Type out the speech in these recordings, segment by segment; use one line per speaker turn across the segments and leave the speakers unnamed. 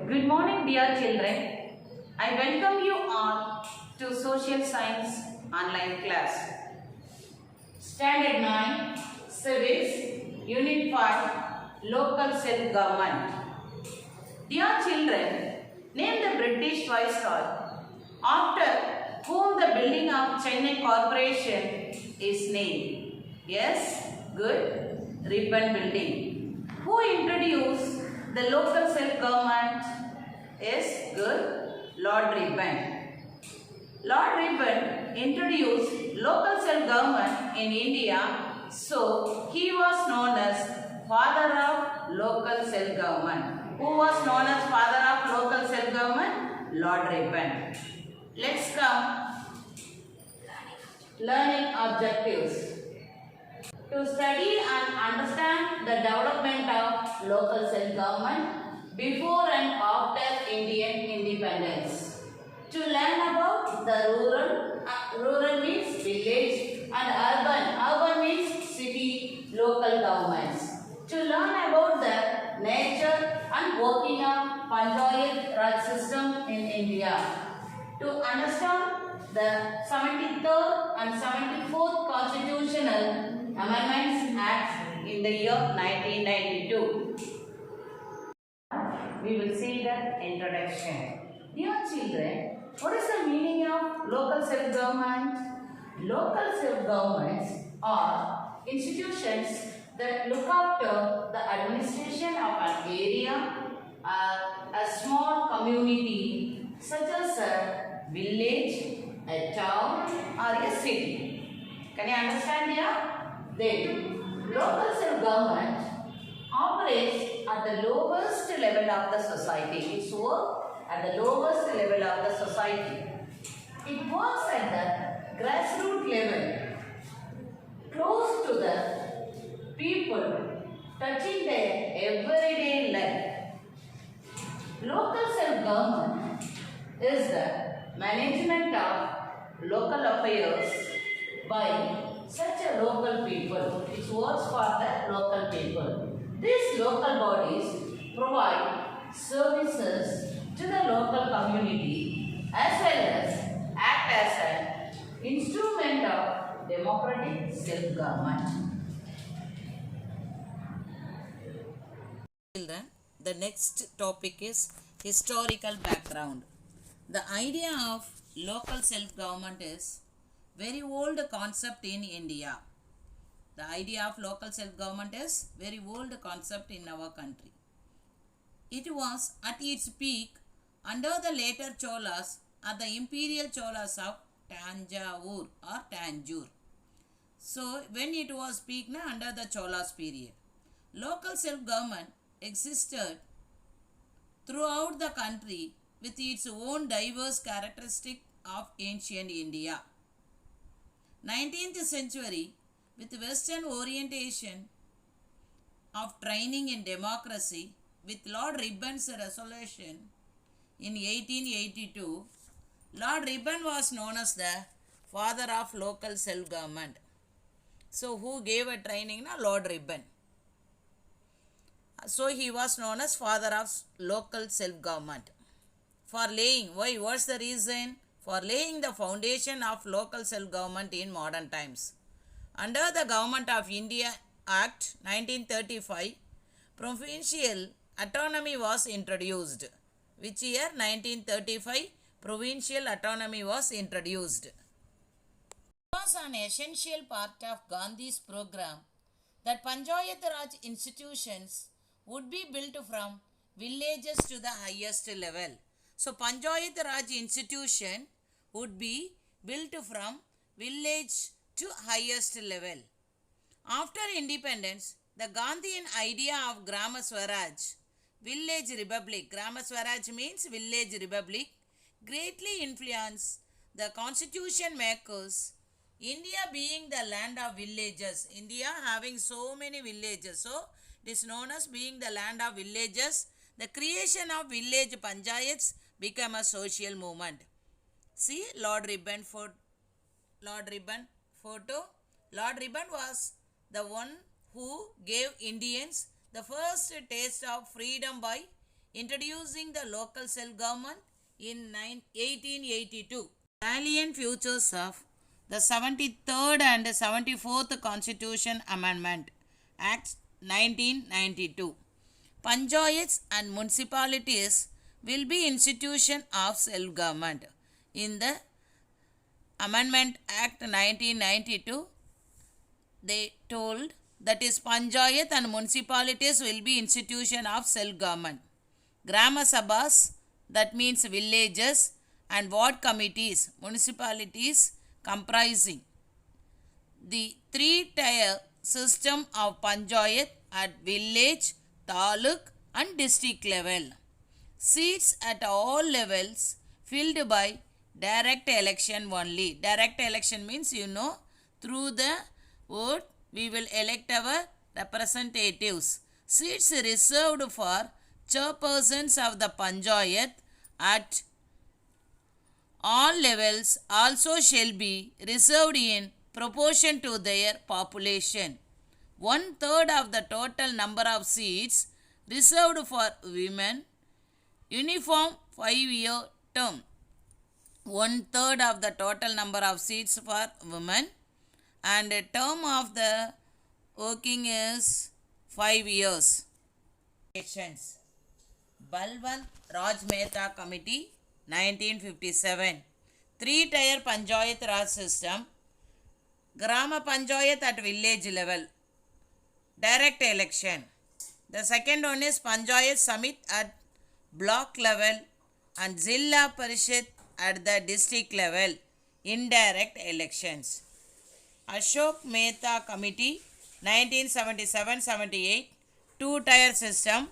Good morning, dear children. I welcome you all to Social Science online class. Standard 9, Civics, Unit 5, Local Self-Government. Dear children, name the British Viceroy after whom the building of Chennai Corporation is named. Yes, good. Ribbon building. Who introduced the local self-government? Yes, good. Lord Ribbon. Lord Ribbon introduced local self-government in India, so he was known as father of local self-government. Who was known as father of local self-government? Lord Ribbon. Let's come learning objectives. To study and understand the development of local self-government before and after Indian independence. To learn about the rural means village, and urban means city local governments. To learn about the nature and working of Panchayat Raj system in India. To understand the 73rd and 74th Constitutional Amendments Act in the year 1992. We will see the introduction. Dear children, what is the meaning of local self-government? Local self-governments are institutions that look after the administration of an area or a small community such as a village, a town or a city. Can you understand here? Then, local self-government operates at the lowest level of the society. It works at the lowest level of the society. It works at the grassroots level, close to the people, touching their everyday life. Local self-government is the management of local affairs by such a local people. It works for the local people. These local bodies provide services to the local community as well as act as an instrument of democratic self-government.
Children, the next topic is historical background. The idea of local self-government is very old concept in India. The idea of local self-government is very old concept in our country. It was at its peak under the later Cholas or the imperial Cholas of Tanjore or Tanjore. So when it was peak under the Cholas period, local self-government existed throughout the country with its own diverse characteristic of ancient India. 19th century, with Western orientation of training in democracy, with Lord Ribbon's resolution in 1882, Lord Ribbon was known as the father of local self-government. So who gave a training? Lord Ribbon. So he was known as father of local self-government. For laying, what's the reason? For laying the foundation of local self-government in modern times. Under the Government of India Act 1935, provincial autonomy was introduced. Which year? 1935, provincial autonomy was introduced. It was an essential part of Gandhi's program that Panchayat Raj institutions would be built from villages to the highest level. So Panchayat Raj institution would be built from village to highest level. After independence, the Gandhian idea of Grama Swaraj, village republic, Grama Swaraj means village republic, greatly influenced the constitution makers. India being the land of villages, India having so many villages, so it is known as being the land of villages. The creation of village panchayats became a social movement. See Lord Ribbon photo. Lord Ribbon was the one who gave Indians the first taste of freedom by introducing the local self-government in 1882. Salient features of the 73rd and 74th Constitution Amendment Act 1992. Panchayats and municipalities will be institution of self-government. In the Amendment Act 1992, they told that is Panchayat and municipalities will be institution of self-government. Grama Sabhas, that means villages, and ward committees, municipalities comprising the three-tier system of Panchayat at village, taluk and district level. Seats at all levels filled by direct election only. Direct election means through the vote we will elect our representatives. Seats reserved for chairpersons of the Panchayat at all levels also shall be reserved in proportion to their population. 1/3 of the total number of seats reserved for women, uniform 5-year term. 1/3 of the total number of seats for women, and a term of the working is 5 years. Balwant Raj Mehta Committee 1957. Three-tier Panchayat Raj system. Grama Panchayat at village level. Direct election. The second one is Panchayat Samit at block level and Zilla Parishad at the district level. Indirect elections. Ashok Mehta Committee 1977-78. Two-tier system,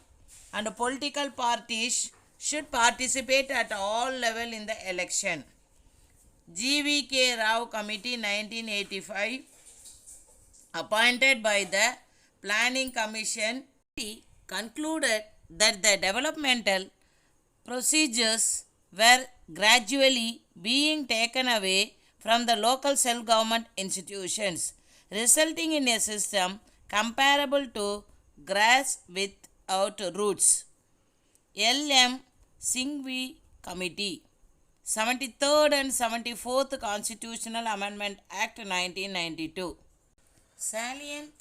and political parties should participate at all level in the election. G.V.K. Rao Committee 1985, appointed by the Planning Commission, concluded that the developmental procedures were gradually being taken away from the local self-government institutions, resulting in a system comparable to grass without roots. L.M. Singhvi Committee 73rd and 74th Constitutional Amendment Act 1992. Salient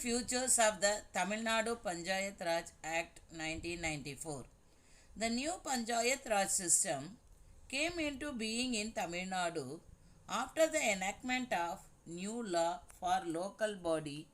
features of the Tamil Nadu Panchayat Raj Act 1994. The new Panchayat Raj system came into being in Tamil Nadu after the enactment of new law for local body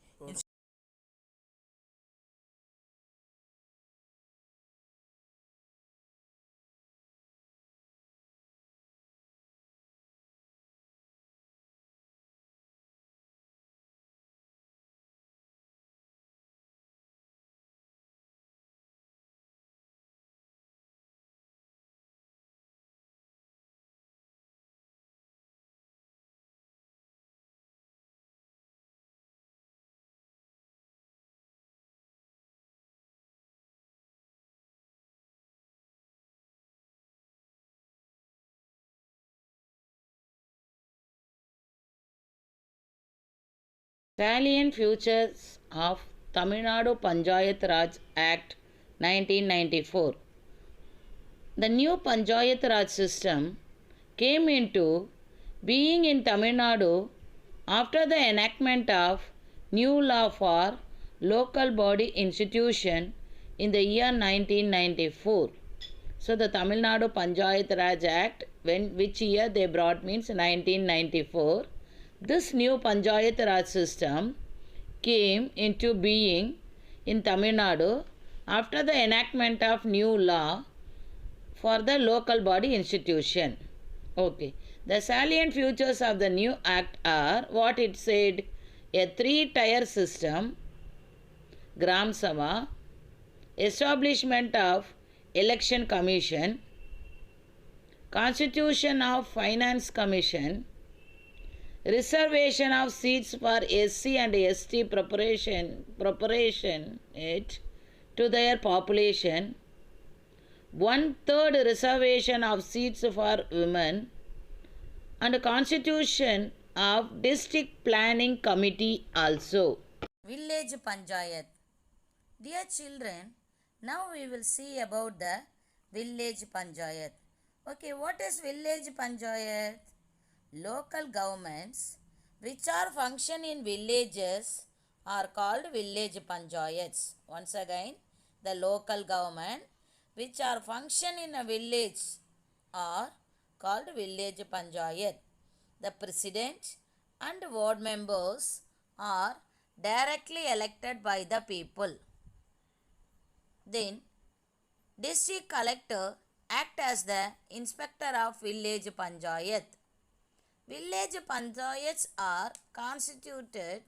Salient features of Tamil Nadu Panchayat Raj Act 1994. The new Panchayat Raj system came into being in Tamil Nadu after the enactment of new law for local body institution in the year 1994. So the Tamil Nadu Panchayat Raj Act, which year they brought means 1994. This new Panchayat Raj system came into being in Tamil Nadu after the enactment of new law for the local body institution. Okay. The salient features of the new act are what it said: a three-tier system, Gram Sabha, establishment of election commission, constitution of finance commission, reservation of seats for SC and ST proportion it to their population, 1/3 reservation of seats for women, and constitution of district planning committee also. Village Panchayat. Dear children, now we will see about the Village Panchayat. Okay, what is Village Panchayat? Local governments which are function in villages are called Village Panchayats. Once again, the local government which are function in a village are called Village Panchayat. The president and ward members are directly elected by the people. Then, district collector act as the inspector of village panchayat. Village panchayats are constituted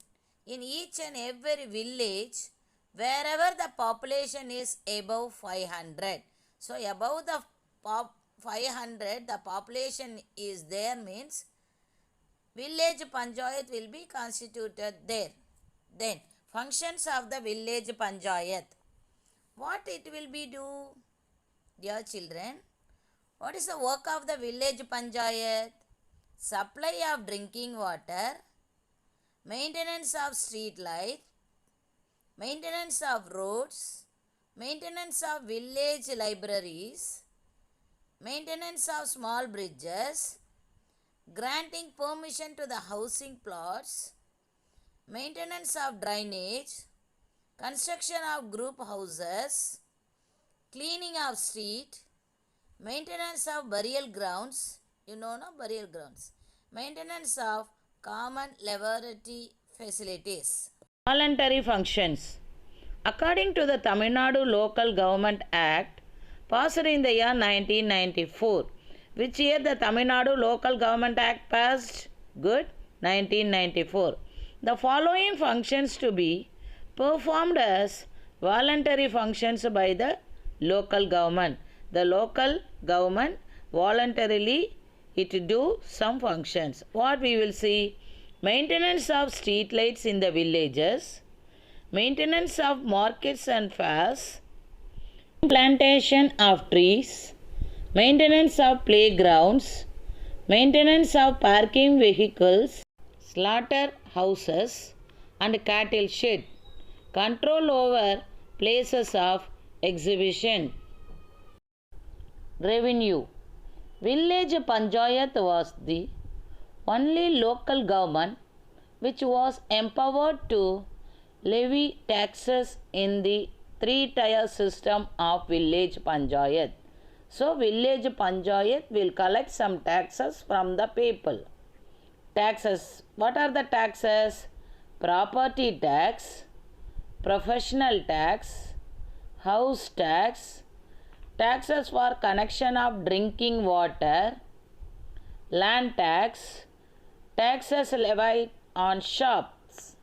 in each and every village wherever the population is above 500. So, above the 500 the population is there means village panchayat will be constituted there. Then, functions of the village panchayat. What it will be do? Dear children, what is the work of the village panchayat? Supply of drinking water, maintenance of street light, maintenance of roads, maintenance of village libraries, maintenance of small bridges, granting permission to the housing plots, maintenance of drainage, construction of group houses, cleaning of street, maintenance of burial grounds, burial grounds, maintenance of common laboratory facilities. Voluntary functions. According to the Tamil Nadu Local Government Act, passed in the year 1994. Which year the Tamil Nadu Local Government Act passed? Good, 1994. The following functions to be performed as voluntary functions by the local government. The local government voluntarily it do some functions. What we will see? Maintenance of street lights in the villages, maintenance of markets and fairs, plantation of trees, maintenance of playgrounds, maintenance of parking vehicles, slaughter houses and cattle shed, control over places of exhibition. Revenue. Village Panchayat was the only local government which was empowered to levy taxes in the three-tier system of village Panchayat. So, village Panchayat will collect some taxes from the people. Taxes. What are the taxes? Property tax, professional tax, house tax, taxes for connection of drinking water, land tax, taxes levied on shops.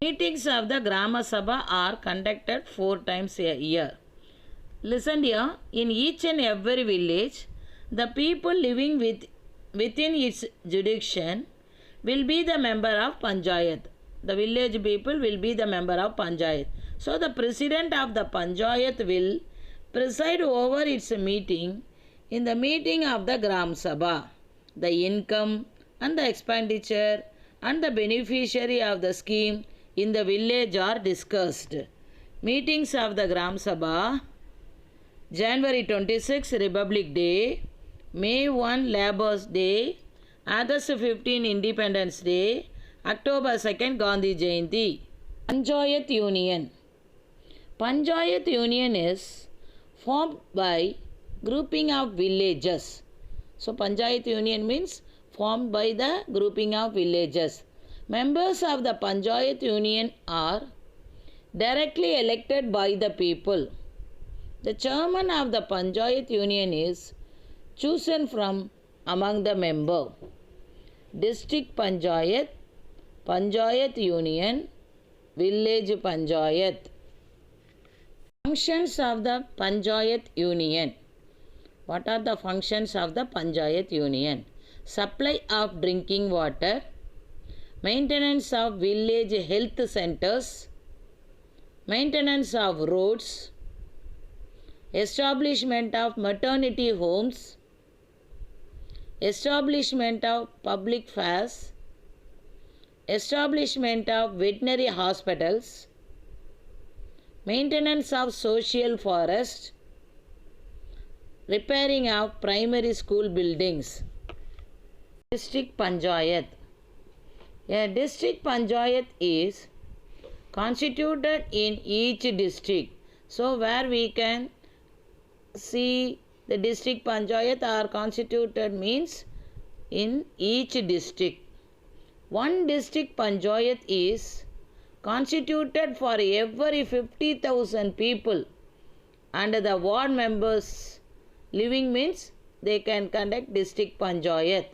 Meetings of the Grama Sabha are conducted 4 times a year. Listen here, in each and every village, the people living within its jurisdiction will be the member of Panchayat. The village people will be the member of Panchayat. So, the president of the Panchayat will preside over its meeting in the meeting of the Gram Sabha. The income and the expenditure and the beneficiary of the scheme in the village are discussed. Meetings of the Gram Sabha. January 26 Republic Day, May 1 Labour's Day, August 15 Independence Day, October 2nd Gandhi Jayanti. Panchayat Union. Panchayat Union is formed by grouping of villages. So Panchayat Union means formed by the grouping of villages. Members of the Panchayat Union are directly elected by the people. The chairman of the Panchayat Union is chosen from among the member. District Panchayat, Panchayat Union, Village Panchayat. Functions of the Panchayat Union. What are the functions of the Panchayat Union? Supply of drinking water, maintenance of village health centers, maintenance of roads, establishment of maternity homes, establishment of public fairs, establishment of veterinary hospitals, maintenance of social forest, repairing of primary school buildings. District Panchayat. A district Panchayat is constituted in each district. So where we can see the district Panchayat are constituted means in each district. One district Panchayat is constituted for every 50,000 people, and the ward members living means they can conduct district Panchayat.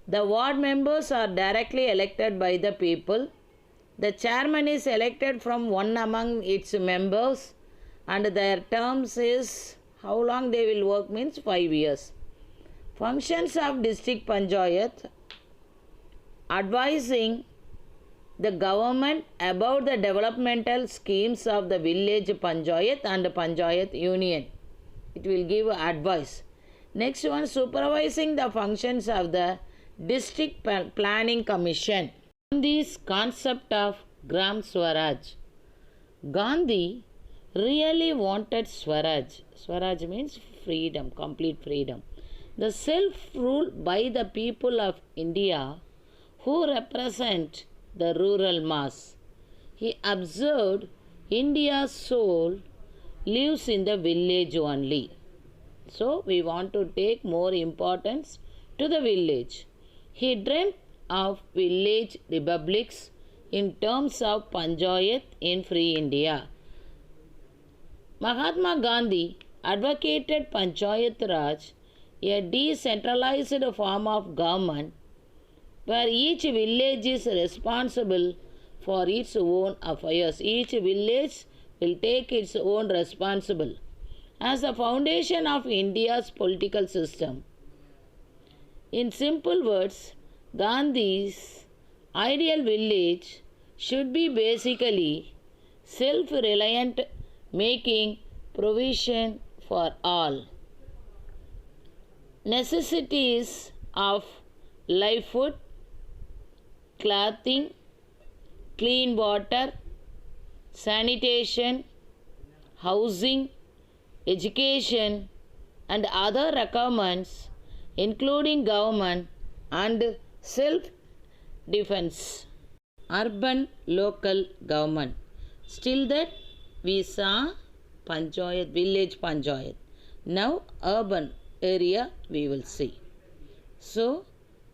The ward members are directly elected by the people. The chairman is elected from one among its members, and their terms is how long they will work means 5 years. Functions of district Panchayat: advising the government about the developmental schemes of the village Panchayat and Panchayat union. It will give advice. Next one, supervising the functions of the district planning commission. Gandhi's concept of Gram Swaraj. Gandhi really wanted Swaraj. Swaraj means freedom, complete freedom. The self-rule by the people of India who represent the rural mass. He observed India's soul lives in the village only. So we want to take more importance to the village. He dreamt of village republics in terms of Panchayat in free India. Mahatma Gandhi advocated Panchayat Raj, a decentralized form of government where each village is responsible for its own affairs. Each village will take its own responsible. As the foundation of India's political system. In simple words, Gandhi's ideal village should be basically self-reliant, making provision for all necessities of livelihood, clothing, clean water, sanitation, housing, education, and other requirements, including government and self-defense. Urban local government. Still that we saw Panchayat, village Panchayat. Now urban area we will see. So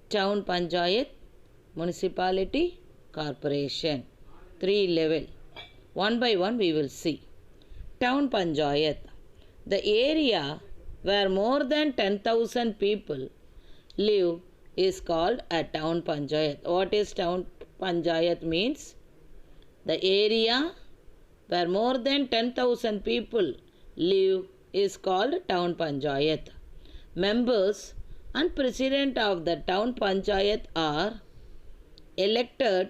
town Panchayat, municipality, corporation. 3 level. One by one we will see. Town Panchayat. The area where more than 10,000 people live is called a town Panchayat. What is town Panchayat means? The area where more than 10,000 people live is called town Panchayat. Members and president of the town Panchayat are elected,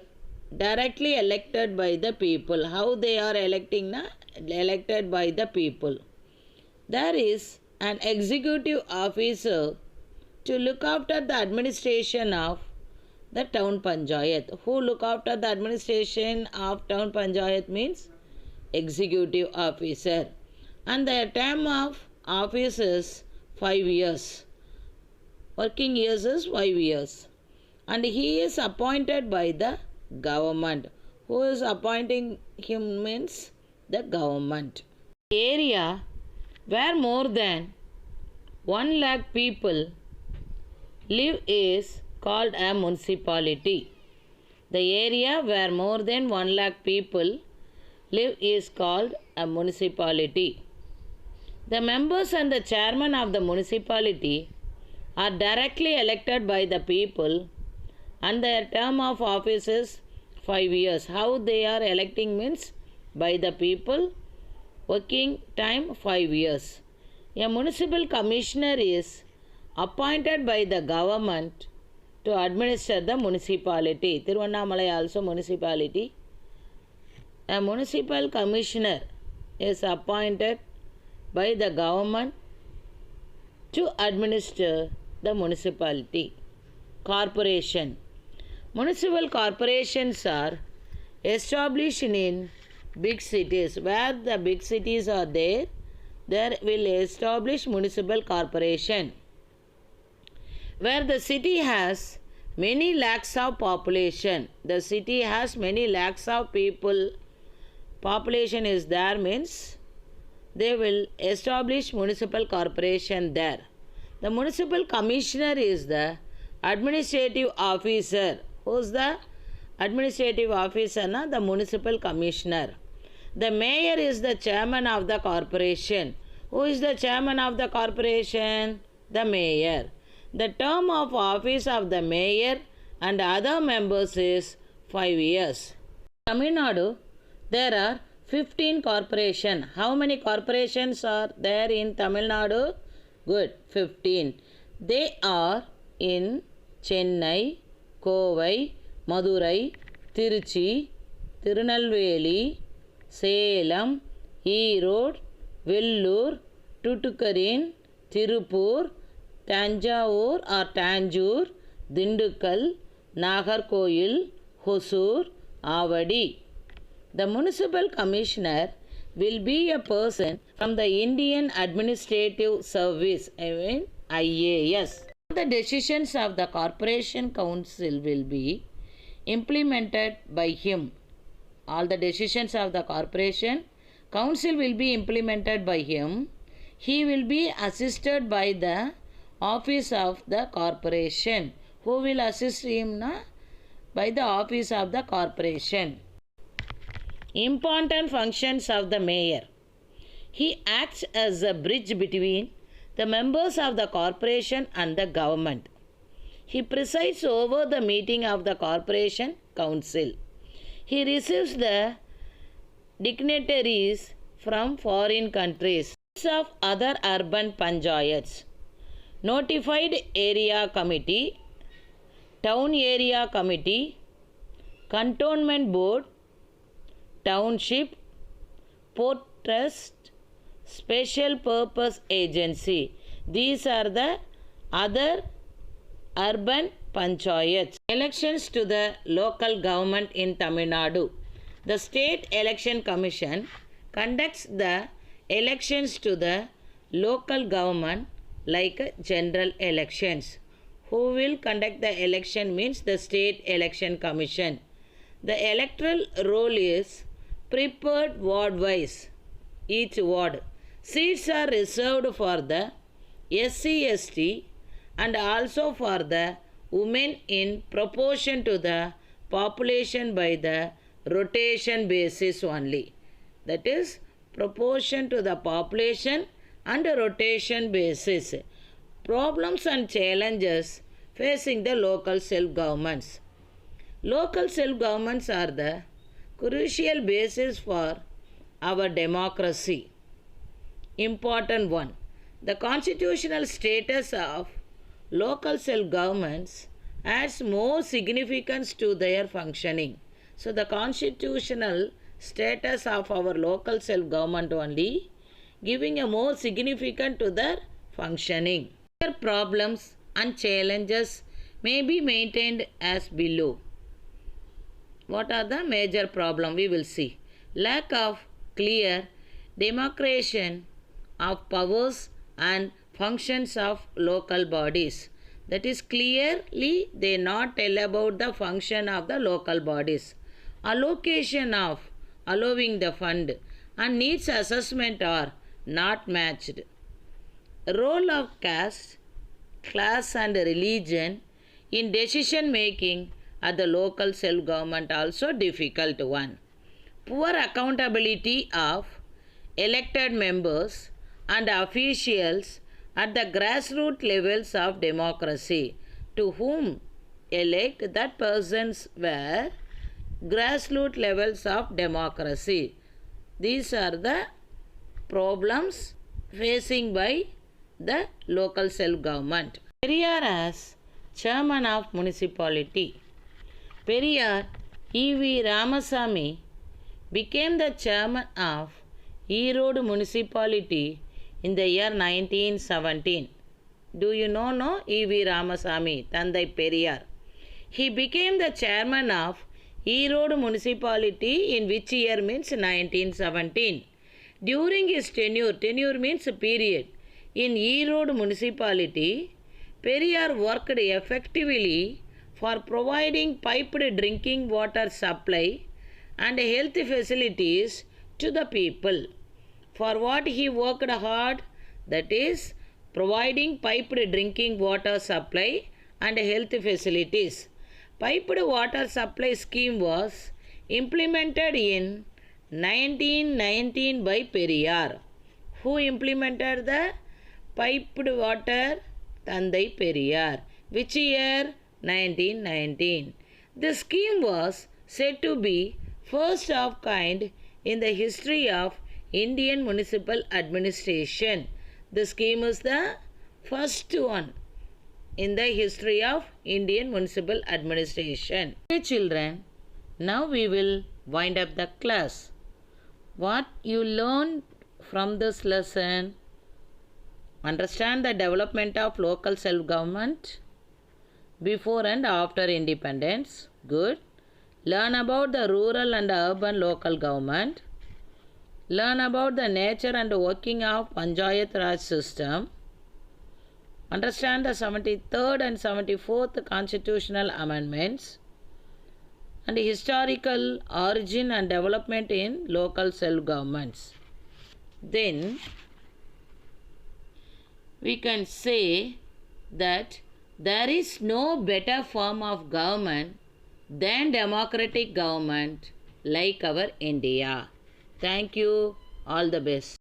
directly elected by the people. How they are electing? Elected by the people. There is an executive officer to look after the administration of the town Panchayat. Who look after the administration of town Panchayat means executive officer. And their term of office is 5 years. Working years is 5 years. And he is appointed by the government. Who is appointing him means the government. Area where more than 1 lakh people live is called a municipality. The area where more than 1 lakh people live is called a municipality. The members and the chairman of the municipality are directly elected by the people and their term of office is 5 years. How they are electing means by the people, working time 5 years. A municipal commissioner is appointed by the government to administer the municipality. Tiruvannamalai also municipality. A municipal commissioner is appointed by the government to administer the municipality. Corporation. Municipal corporations are established in big cities. Where the big cities are there will establish municipal corporation. Where the city has many lakhs of population, the city has many lakhs of people, population is there means they will establish municipal corporation there. The municipal commissioner is the administrative officer. Who's the administrative officer? Na? The municipal commissioner. The mayor is the chairman of the corporation. Who is the chairman of the corporation? The mayor. The term of office of the mayor and other members is 5 years. Tamil Nadu, there are 15 corporations. How many corporations are there in Tamil Nadu? Good, 15. They are in Chennai, Kovai, Madurai, Tiruchi, Tirunelveli, Salem, Erode, Vellore, Tuticorin, Tirupur, Tanjavur or Tanjore, Dindukkal, Nagarkoil, Hosur, Avadi. The municipal commissioner will be a person from the Indian Administrative Service, IAS. The decisions of the Corporation Council will be implemented by him. All the decisions of the Corporation Council will be implemented by him. He will be assisted by the office of the corporation. Who will assist him? By the office of the corporation. Important functions of the mayor. He acts as a bridge between the members of the corporation and the government. He presides over the meeting of the corporation council. He receives the dignitaries from foreign countries of other urban panchayats, notified area committee, town area committee, cantonment board, township, port trust, special purpose agency. These are the other urban panchayats. Elections to the local government in Tamil Nadu. The State Election Commission conducts the elections to the local government like general elections. Who will conduct the election means the State Election Commission. The electoral roll is prepared ward-wise, each ward. Seats are reserved for the SC/ST and also for the women in proportion to the population by the rotation basis only. That is proportion to the population and rotation basis. Problems and challenges facing the local self-governments. Local self-governments are the crucial basis for our democracy. Important one. The constitutional status of local self-governments adds more significance to their functioning. So the constitutional status of our local self-government only giving a more significance to their functioning. Their problems and challenges may be maintained as below. What are the major problems? We will see. Lack of clear demarcation of powers and functions of local bodies. That is, clearly they not tell about the function of the local bodies. Allocation of allowing the fund and needs assessment are not matched. Role of caste, class and religion in decision making at the local self-government also difficult one. Poor accountability of elected members and officials at the grassroots levels of democracy, to whom elect that persons were grassroots levels of democracy. These are the problems facing by the local self-government. Periyar as chairman of municipality. Periyar E.V. Ramasamy became the chairman of Erode municipality in the year 1917. Do you know E.V. Ramasamy, Thandai Periyar? He became the chairman of Erode municipality in which year means 1917. During his tenure means period, in Erode municipality, Periyar worked effectively for providing piped drinking water supply and health facilities to the people. For what he worked hard, that is providing piped drinking water supply and health facilities. Piped water supply scheme was implemented in 1919 by Periyar. Who implemented the piped water? Thandai Periyar. Which year? 1919. The scheme was said to be first of kind in the history of Indian municipal administration. The scheme is the first one in the history of Indian municipal administration. Okay, children, now we will wind up the class. What you learned from this lesson? Understand the development of local self-government before and after independence. Good. Learn about the rural and urban local government. Learn about the nature and working of Panchayat Raj system. Understand the 73rd and 74th constitutional amendments and historical origin and development in local self-governments. Then we can say that there is no better form of government than democratic government like our India. Thank you. All the best.